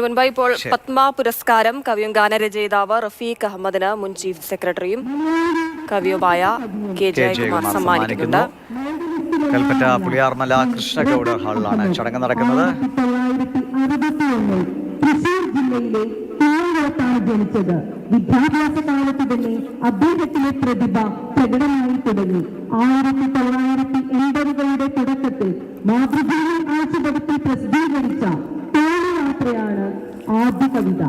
മുൻപായി ഇപ്പോൾ പത്മ പുരസ്കാരം കവിയും ഗാനരചയിതാവ് റഫീഖ് അഹമ്മദിന് മുൻ ചീഫ് സെക്രട്ടറിയും കവിയുമായ കെ ജയകുമാർ സമ്മാനിക്കുന്നുണ്ട്. കൽപ്പറ്റ പുളിയാർമല കൃഷ്ണഗൌഡ ഹാളിലാണ് ചടങ്ങ് നടക്കുന്നത്. ജനിച്ചത് വിദ്യാഭ്യാസ കാലത്ത് തന്നെ അദ്ദേഹത്തിലെ പ്രതിഭ പ്രകടമായി തുടങ്ങി. 1980കളുടെ തുടക്കത്തിൽ മാതൃഭൂമി ആഴ്ചപതിപ്പിൽ പ്രസിദ്ധീകരിച്ച യാത്രയാണ് ആദ്യ കവിത.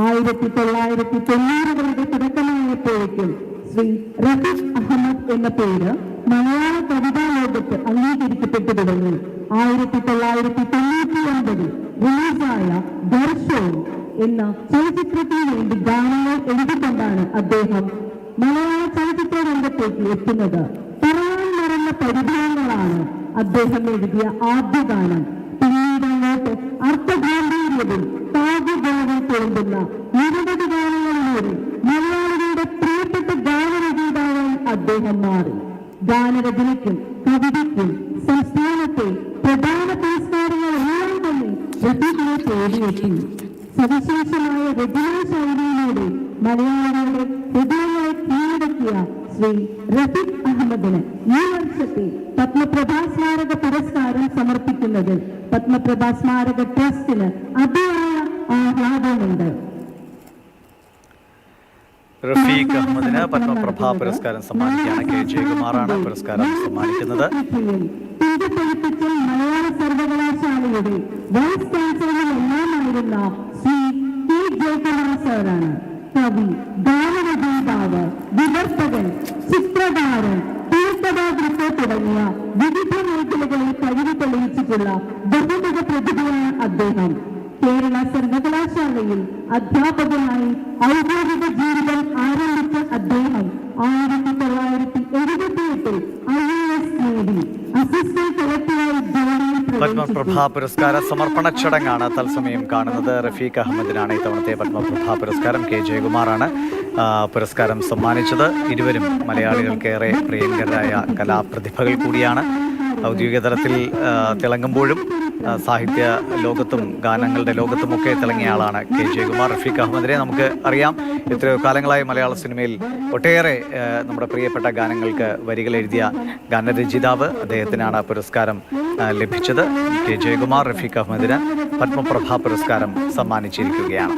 1990കളുടെ തുടക്കമായപ്പോഴേക്കും ശ്രീ റഫീഖ് അഹമ്മദ് എന്ന പേര് മലയാള കവിതാ ലോകത്ത് അംഗീകരിക്കപ്പെട്ടു തുടങ്ങി. 1999 റിലീസായ ദർശവും എന്ന ചലച്ചിത്രത്തിന് വേണ്ടി ഗാനങ്ങൾ എഴുതിക്കൊണ്ടാണ് അദ്ദേഹം മലയാള ചലച്ചിത്ര രംഗത്തേക്ക് എത്തുന്നത്. പറയാൻ മറന്ന പരിഭവങ്ങളാണ് അദ്ദേഹം എഴുതിയ ആദ്യ ഗാനം. പിന്നീട് അങ്ങോട്ട് അർത്ഥഗാംഭീര്യവും കാവ്യഗുണവും തോന്നുന്ന നിരവധി ഗാനങ്ങളിലൂടെ മലയാളികളുടെ പ്രിയപ്പെട്ട ഗാനരചയിതാവായി അദ്ദേഹം മാറി. ഗാനരചനയ്ക്കും കവിതയ്ക്കും സംസ്ഥാനത്തെ പ്രധാന പുരസ്കാരങ്ങളെല്ലാം തന്നെ റഫീഖിനെ തേടിയെത്തി. സവിശേഷമായ രചനാ ശൈലിയിലൂടെ മലയാളികളുടെ ഹൃദയങ്ങളെ കീഴടക്കിയ ശ്രീ റഫീഖ് അഹമ്മദിന് ഈ വർഷത്തെ പത്മപ്രഭാ സ്മാരക പുരസ്കാരം സമർപ്പിക്കുന്നത് പത്മപ്രഭാ സ്മാരക ട്രസ്റ്റിന് അതിയായ ആഹ്ലാദമുണ്ട്. റഫീഖ് അഹമ്മദിന് പത്മപ്രഭാ പുരസ്കാരം സമ്മാനിക്കുകയാണ്. കെ ജയകുമാറാണ് പുരസ്കാരം സമ്മാനിക്കുന്നത്. മലയാള സർവകലാശാലയുടെ വൈസ് ചാൻസലറെല്ലാമായിരുന്ന ശ്രീ കെ ജയകുമാർ സാറാണ്. കവി, ഗാനരചയിതാവ്, വിവർത്തകൻ, ചിത്രകാരൻ, തീർത്ഥഭാഗൃത്ത് തുടങ്ങിയ വിവിധ മേഖലകളിൽ കഴിവ് തെളിയിച്ചിട്ടുള്ള ബഹുമുഖ പ്രതിഭയാണ് അദ്ദേഹം. കേരള സർവകലാശാലയിൽ അധ്യാപകനായി ഔദ്യോഗിക ജീവിതം ആരംഭിച്ച അദ്ദേഹം 1978 IAS നേടി അസിസ്റ്റന്റ് കളക്ടറായി ജോലിയിൽ പത്മപ്രഭാ പുരസ്കാര സമർപ്പണ ചടങ്ങാണ് തത്സമയം കാണുന്നത്. റഫീഖ് അഹമ്മദിനാണ് ഇത്തവണത്തെ പത്മപ്രഭാ പുരസ്കാരം. കെ ജയകുമാറാണ് പുരസ്കാരം സമ്മാനിച്ചത്. ഇരുവരും മലയാളികൾക്കേറെ പ്രിയങ്കരായ കലാപ്രതിഭകൾ കൂടിയാണ്. ഔദ്യോഗിക തലത്തിൽ തിളങ്ങുമ്പോഴും സാഹിത്യ ലോകത്തും ഗാനങ്ങളുടെ ലോകത്തുമൊക്കെ തിളങ്ങിയ ആളാണ് കെ ജയകുമാർ. റഫീഖ് അഹമ്മദിനെ നമുക്ക് അറിയാം. എത്രയോ കാലങ്ങളായി മലയാള സിനിമയിൽ ഒട്ടേറെ നമ്മുടെ പ്രിയപ്പെട്ട ഗാനങ്ങൾക്ക് വരികൾ എഴുതിയ ഗാനരചയിതാവ്. അദ്ദേഹത്തിനാണ് പുരസ്കാരം ലഭിച്ചത്. കെ ജയകുമാർ റഫീഖ് അഹമ്മദിന് പത്മപ്രഭാ പുരസ്കാരം സമ്മാനിച്ചിരിക്കുകയാണ്.